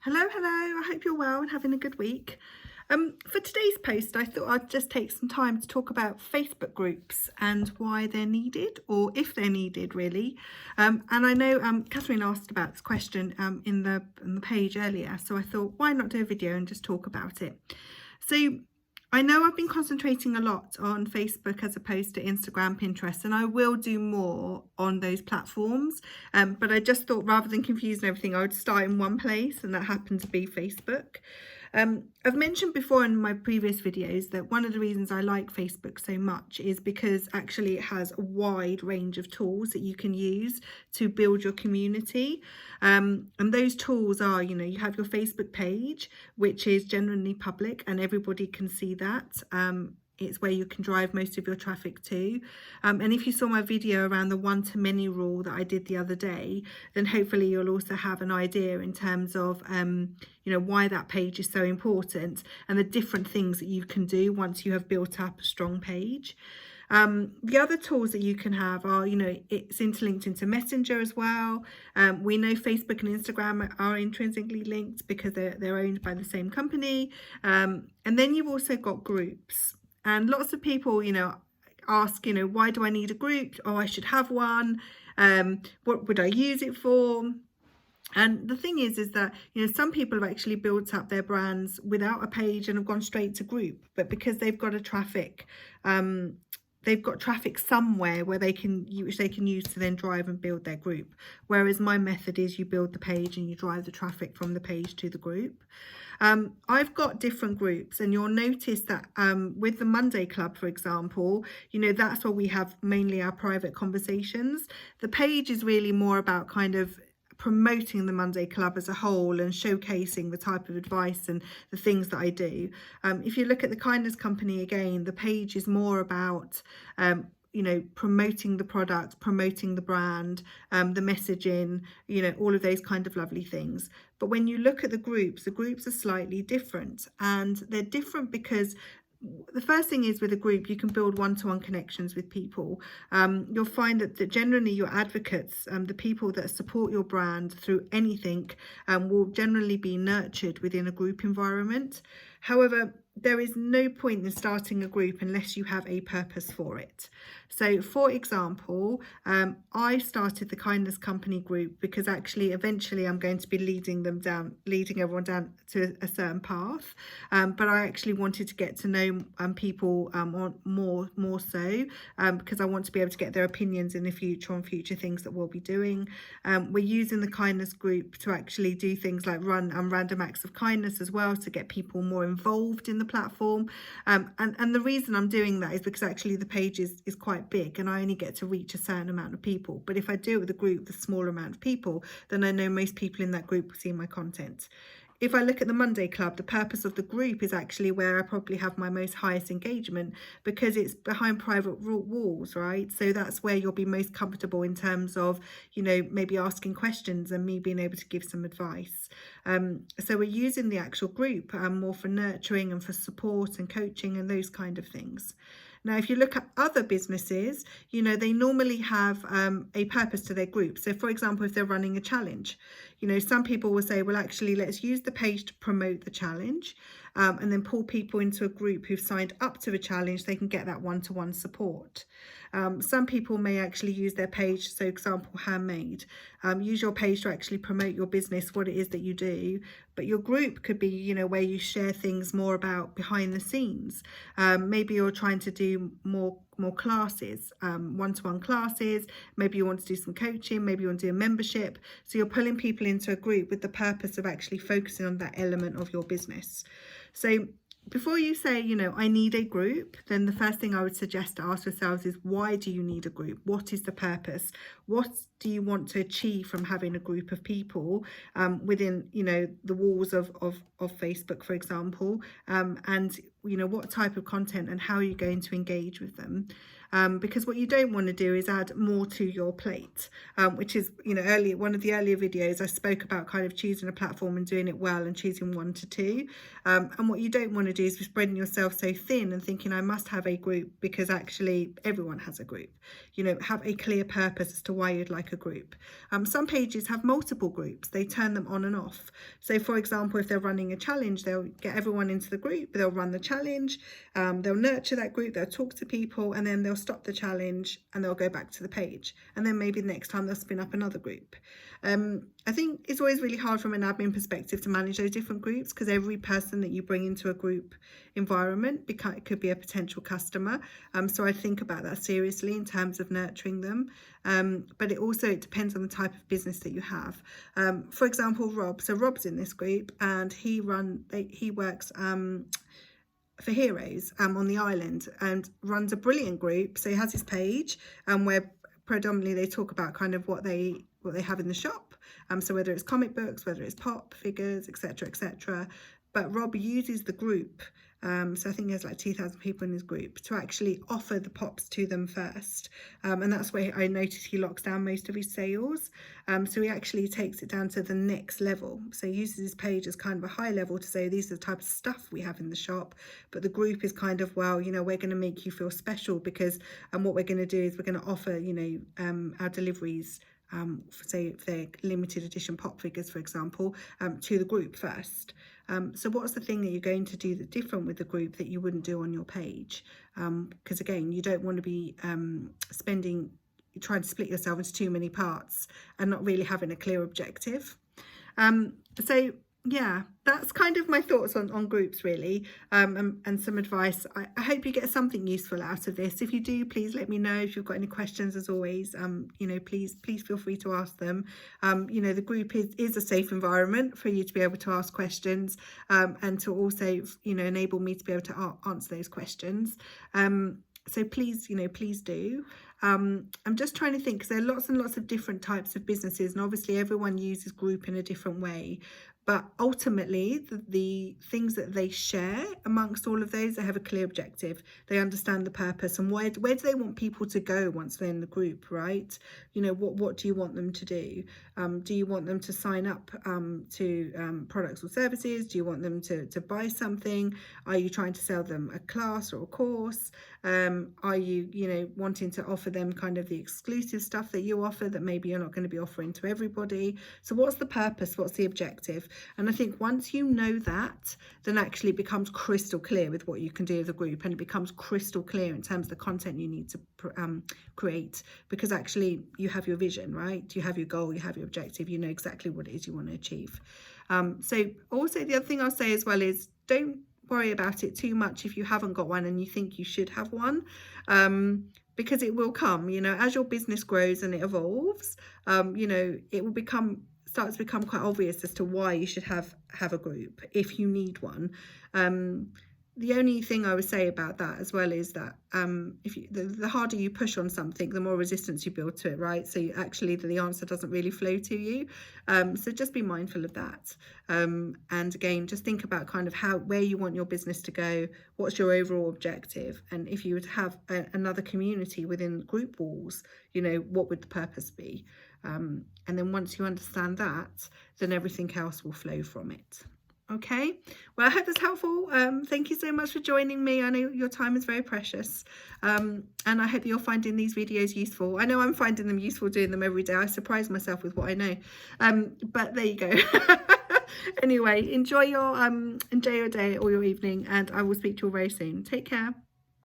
Hello, hello. I hope you're well and having a good week. For today's post, I thought I'd just take some time to talk about Facebook groups and why they're needed, or if they're needed, really. And I know Catherine asked about this question in the page earlier, so I thought, why not do a video and just talk about it? So I know I've been concentrating a lot on Facebook as opposed to Instagram, Pinterest, and I will do more on those platforms. But I just thought rather than confusing everything, I would start in one place, and that happened to be Facebook. I've mentioned before in my previous videos that one of the reasons I like Facebook so much is because actually it has a wide range of tools that you can use to build your community. And those tools are, you have your Facebook page, which is generally public and everybody can see that. It's where you can drive most of your traffic to. And if you saw my video around the one-to-many rule that I did the other day, then hopefully you'll also have an idea in terms of, why that page is so important and the different things that you can do once you have built up a strong page. The other tools that you can have are, it's interlinked into Messenger as well. We know Facebook and Instagram are intrinsically linked because they're owned by the same company. And then you've also got groups. And lots of people, ask, why do I need a group? Oh, I should have one. What would I use it for? And the thing is that, some people have actually built up their brands without a page and have gone straight to group, but because they've got traffic somewhere where they can use to then drive and build their group. Whereas my method is you build the page and you drive the traffic from the page to the group. I've got different groups, and you'll notice that with the Monday Club, for example, that's where we have mainly our private conversations. The page is really more about kind of promoting the Monday Club as a whole and showcasing the type of advice and the things that I do. If you look at the Kindness Company again, the page is more about promoting the product, promoting the brand, the messaging, all of those kind of lovely things. But when you look at the groups are slightly different, and they're different because the first thing is with a group, you can build one-to-one connections with people. You'll find that generally your advocates, the people that support your brand through anything, will generally be nurtured within a group environment. However, there is no point in starting a group unless you have a purpose for it. So, for example, I started the Kindness Company group because actually eventually I'm going to be leading everyone down to a certain path. But I actually wanted to get to know people more so because I want to be able to get their opinions in the future on future things that we'll be doing. We're using the Kindness group to actually do things like run random acts of kindness as well to get people more involved in the platform. And the reason I'm doing that is because actually the page is quite big and I only get to reach a certain amount of people. But if I do it with a group with a smaller amount of people, then I know most people in that group will see my content. If I look at the Monday Club, the purpose of the group is actually where I probably have my most highest engagement because it's behind private walls, right? So that's where you'll be most comfortable in terms of, maybe asking questions and me being able to give some advice. So we're using the actual group more for nurturing and for support and coaching and those kind of things. Now, if you look at other businesses, they normally have a purpose to their group. So, for example, if they're running a challenge, some people will say, well, actually, let's use the page to promote the challenge and then pull people into a group who've signed up to the challenge. They can get that one-to-one support. Some people may actually use their page, so example, handmade. Use your page to actually promote your business, what it is that you do. But your group could be, where you share things more about behind the scenes. Maybe you're trying to do more classes, one-to-one classes. Maybe you want to do some coaching. Maybe you want to do a membership. So you're pulling people into a group with the purpose of actually focusing on that element of your business. So before you say, I need a group, then the first thing I would suggest to ask yourselves is, why do you need a group? What is the purpose? What do you want to achieve from having a group of people within, the walls of Facebook, for example? And, what type of content and how are you going to engage with them? because what you don't want to do is add more to your plate, which is, you know, one of the earlier videos I spoke about kind of choosing a platform and doing it well and choosing 1 to 2. And what you don't want to do is be spreading yourself so thin and thinking I must have a group, because actually everyone has a group. You know, have a clear purpose as to why you'd like a group. Some pages have multiple groups. They turn them on and off. So for example, if they're running a challenge, they'll get everyone into the group, they'll run the challenge, they'll nurture that group, they'll talk to people, and then they'll stop the challenge and they'll go back to the page. And then maybe the next time they'll spin up another group. I think it's always really hard from an admin perspective to manage those different groups, because every person that you bring into a group environment could be a potential customer. So I think about that seriously in terms of nurturing them. But it depends on the type of business that you have. For example, Rob. So Rob's in this group, and he works for Heroes on the island, and runs a brilliant group. So he has his page where predominantly they talk about kind of what they have in the shop. So whether it's comic books, whether it's pop figures, etc., etc. But Rob uses the group, so I think there's like 2,000 people in his group, to actually offer the pops to them first. And that's where I noticed he locks down most of his sales. So he actually takes it down to the next level. So he uses his page as kind of a high level to say these are the type of stuff we have in the shop. But the group is kind of, well, you know, we're going to make you feel special, because what we're going to do is we're going to offer, you know, our deliveries, say if they're limited edition pop figures, for example, to the group first. So what's the thing that you're going to do that's different with the group that you wouldn't do on your page? Because again, you don't want to be trying to split yourself into too many parts and not really having a clear objective. So yeah, that's kind of my thoughts on groups, really, and some advice. I hope you get something useful out of this. If you do, please let me know. If you've got any questions, as always, you know, please feel free to ask them. You know, the group is a safe environment for you to be able to ask questions, and to also, you know, enable me to be able to answer those questions. So please, you know, please do. I'm just trying to think, because there are lots and lots of different types of businesses, and obviously everyone uses group in a different way. But ultimately, the things that they share amongst all of those, they have a clear objective. They understand the purpose, and where do they want people to go once they're in the group, right? You know, what do you want them to do? Do you want them to sign up to products or services? Do you want them to buy something? Are you trying to sell them a class or a course? Are you, you know, wanting to offer them kind of the exclusive stuff that you offer that maybe you're not going to be offering to everybody? So what's the purpose? What's the objective? And I think once you know that, then actually it becomes crystal clear with what you can do as a group, and it becomes crystal clear in terms of the content you need to create, because actually you have your vision, right? You have your goal, you have your objective, you know exactly what it is you want to achieve. So also the other thing I'll say as well is, don't worry about it too much if you haven't got one and you think you should have one, because it will come, you know, as your business grows and it evolves, you know, it will start to become quite obvious as to why you should have a group if you need one. The only thing I would say about that as well is that the harder you push on something, the more resistance you build to it, right? So actually the answer doesn't really flow to you. So just be mindful of that. And again, just think about kind of where you want your business to go, what's your overall objective, and if you would have another community within group walls, you know, what would the purpose be? And then once you understand that, then everything else will flow from it. Okay, well, I hope that's helpful. Thank you so much for joining me. I know your time is very precious, and I hope you're finding these videos useful. I know I'm finding them useful doing them every day. I surprise myself with what I know, but there you go. Anyway, enjoy your day or your evening, and I will speak to you all very soon. Take care.